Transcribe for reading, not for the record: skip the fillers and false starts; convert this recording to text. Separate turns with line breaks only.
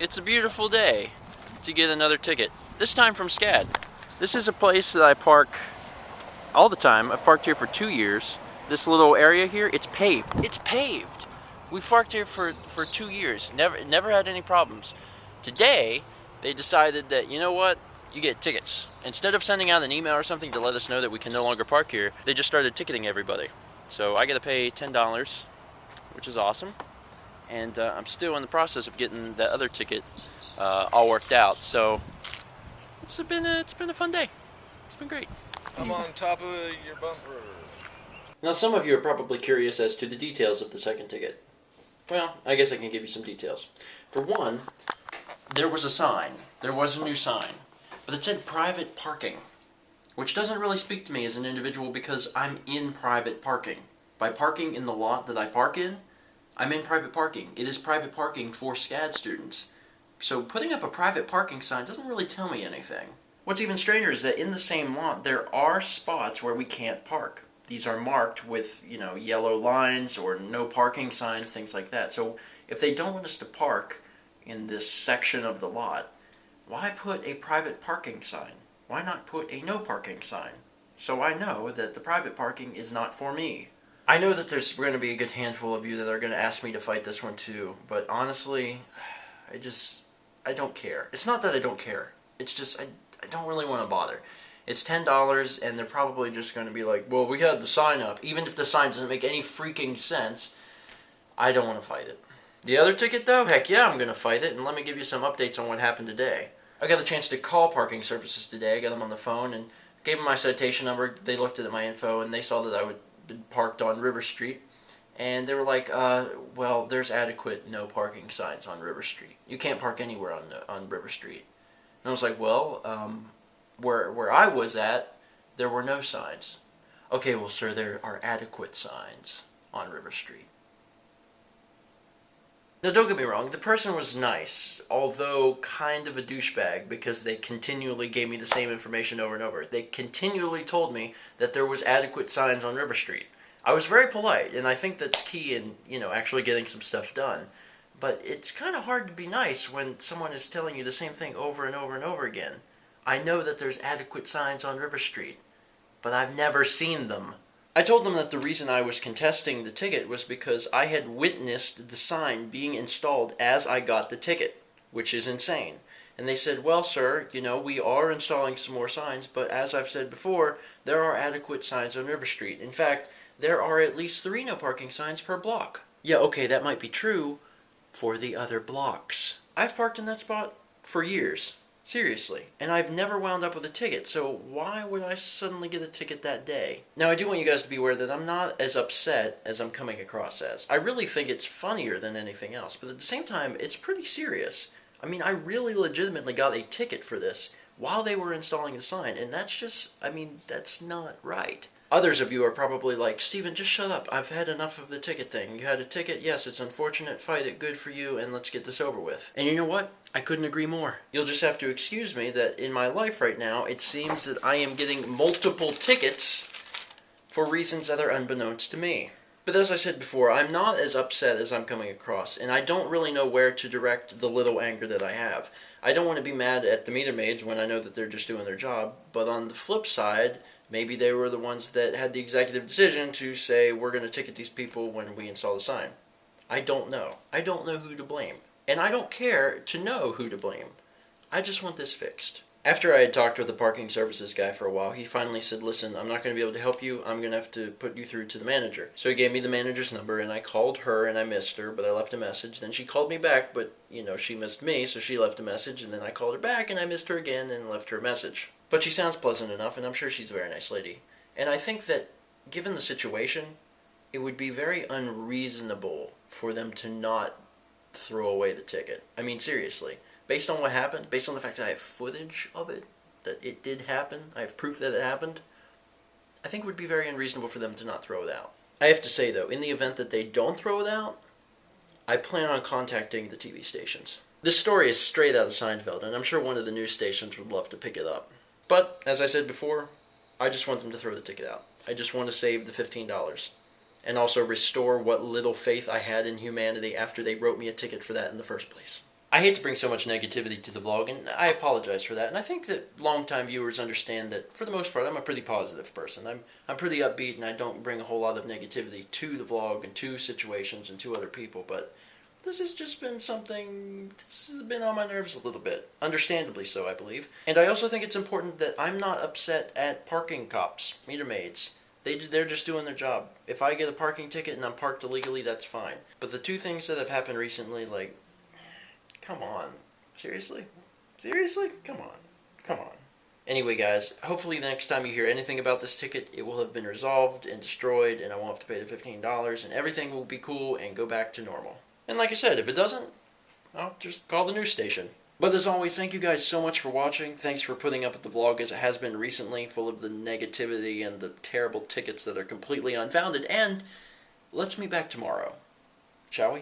It's a beautiful day to get another ticket. This time from SCAD. This is a place that I park all the time. I've parked here for 2 years. This little area here, it's paved. It's paved! We've parked here for 2 years. Never had any problems. Today, they decided that, you know what? You get tickets. Instead of sending out an email or something to let us know that we can no longer park here, they just started ticketing everybody. So I gotta pay $10, which is awesome. And I'm still in the process of getting that other ticket all worked out. So it's been a fun day. It's been great.
I'm on top of your bumper.
Now some of you are probably curious as to the details of the second ticket. Well, I guess I can give you some details. For one, there was a sign. There was a new sign. But it said private parking, which doesn't really speak to me as an individual because I'm in private parking. By parking in the lot that I park in, I'm in private parking. It is private parking for SCAD students. So putting up a private parking sign doesn't really tell me anything. What's even stranger is that in the same lot, there are spots where we can't park. These are marked with, yellow lines or no parking signs, things like that. So if they don't want us to park in this section of the lot, why put a private parking sign? Why not put a no parking sign? So I know that the private parking is not for me. I know that there's going to be a good handful of you that are going to ask me to fight this one too, but honestly, I don't care. It's not that I don't care. It's just, I don't really want to bother. It's $10, and they're probably just going to be like, well, we had the sign up. Even if the sign doesn't make any freaking sense, I don't want to fight it. The other ticket, though, heck yeah, I'm going to fight it, and let me give you some updates on what happened today. I got the chance to call parking services today. I got them on the phone, and gave them my citation number. They looked at my info, and they saw that I would been parked on River Street. And they were like, well, there's adequate no parking signs on River Street. You can't park anywhere on River Street. And I was like, well, where I was at, there were no signs. Okay, well, sir, there are adequate signs on River Street. Now, don't get me wrong, the person was nice, although kind of a douchebag, because they continually gave me the same information over and over. They continually told me that there was adequate signs on River Street. I was very polite, and I think that's key in, actually getting some stuff done. But it's kind of hard to be nice when someone is telling you the same thing over and over and over again. I know that there's adequate signs on River Street, but I've never seen them. I told them that the reason I was contesting the ticket was because I had witnessed the sign being installed as I got the ticket, which is insane. And they said, well, sir, we are installing some more signs, but as I've said before, there are adequate signs on River Street. In fact, there are at least 3 no parking signs per block. Yeah, okay, that might be true for the other blocks. I've parked in that spot for years. Seriously. And I've never wound up with a ticket, so why would I suddenly get a ticket that day? Now, I do want you guys to be aware that I'm not as upset as I'm coming across as. I really think it's funnier than anything else, but at the same time, it's pretty serious. I mean, I really legitimately got a ticket for this while they were installing the sign, and that's just, that's not right. Others of you are probably like, Steven, just shut up. I've had enough of the ticket thing. You had a ticket, yes, it's unfortunate, fight it, good for you, and let's get this over with. And you know what? I couldn't agree more. You'll just have to excuse me that in my life right now, it seems that I am getting multiple tickets for reasons that are unbeknownst to me. But as I said before, I'm not as upset as I'm coming across, and I don't really know where to direct the little anger that I have. I don't want to be mad at the meter maids when I know that they're just doing their job, but on the flip side, maybe they were the ones that had the executive decision to say, we're going to ticket these people when we install the sign. I don't know. I don't know who to blame. And I don't care to know who to blame. I just want this fixed. After I had talked with the parking services guy for a while, he finally said, listen, I'm not going to be able to help you. I'm going to have to put you through to the manager. So he gave me the manager's number, and I called her, and I missed her, but I left a message. Then she called me back, but, she missed me, so she left a message, and then I called her back, and I missed her again, and left her a message. But she sounds pleasant enough, and I'm sure she's a very nice lady. And I think that, given the situation, it would be very unreasonable for them to not throw away the ticket. I mean, seriously. Based on what happened, based on the fact that I have footage of it, that it did happen, I have proof that it happened, I think it would be very unreasonable for them to not throw it out. I have to say, though, in the event that they don't throw it out, I plan on contacting the TV stations. This story is straight out of Seinfeld, and I'm sure one of the news stations would love to pick it up. But, as I said before, I just want them to throw the ticket out. I just want to save the $15. And also restore what little faith I had in humanity after they wrote me a ticket for that in the first place. I hate to bring so much negativity to the vlog, and I apologize for that. And I think that longtime viewers understand that, for the most part, I'm a pretty positive person. I'm pretty upbeat, and I don't bring a whole lot of negativity to the vlog and to situations and to other people. But this has just been something that's been on my nerves a little bit. Understandably so, I believe. And I also think it's important that I'm not upset at parking cops, meter maids. They're just doing their job. If I get a parking ticket and I'm parked illegally, that's fine. But the two things that have happened recently, like, come on. Seriously? Seriously? Come on. Come on. Anyway, guys, hopefully the next time you hear anything about this ticket, it will have been resolved and destroyed, and I won't have to pay the $15, and everything will be cool and go back to normal. And like I said, if it doesn't, I'll just call the news station. But as always, thank you guys so much for watching. Thanks for putting up with the vlog as it has been recently, full of the negativity and the terrible tickets that are completely unfounded. And let's meet back tomorrow, shall we?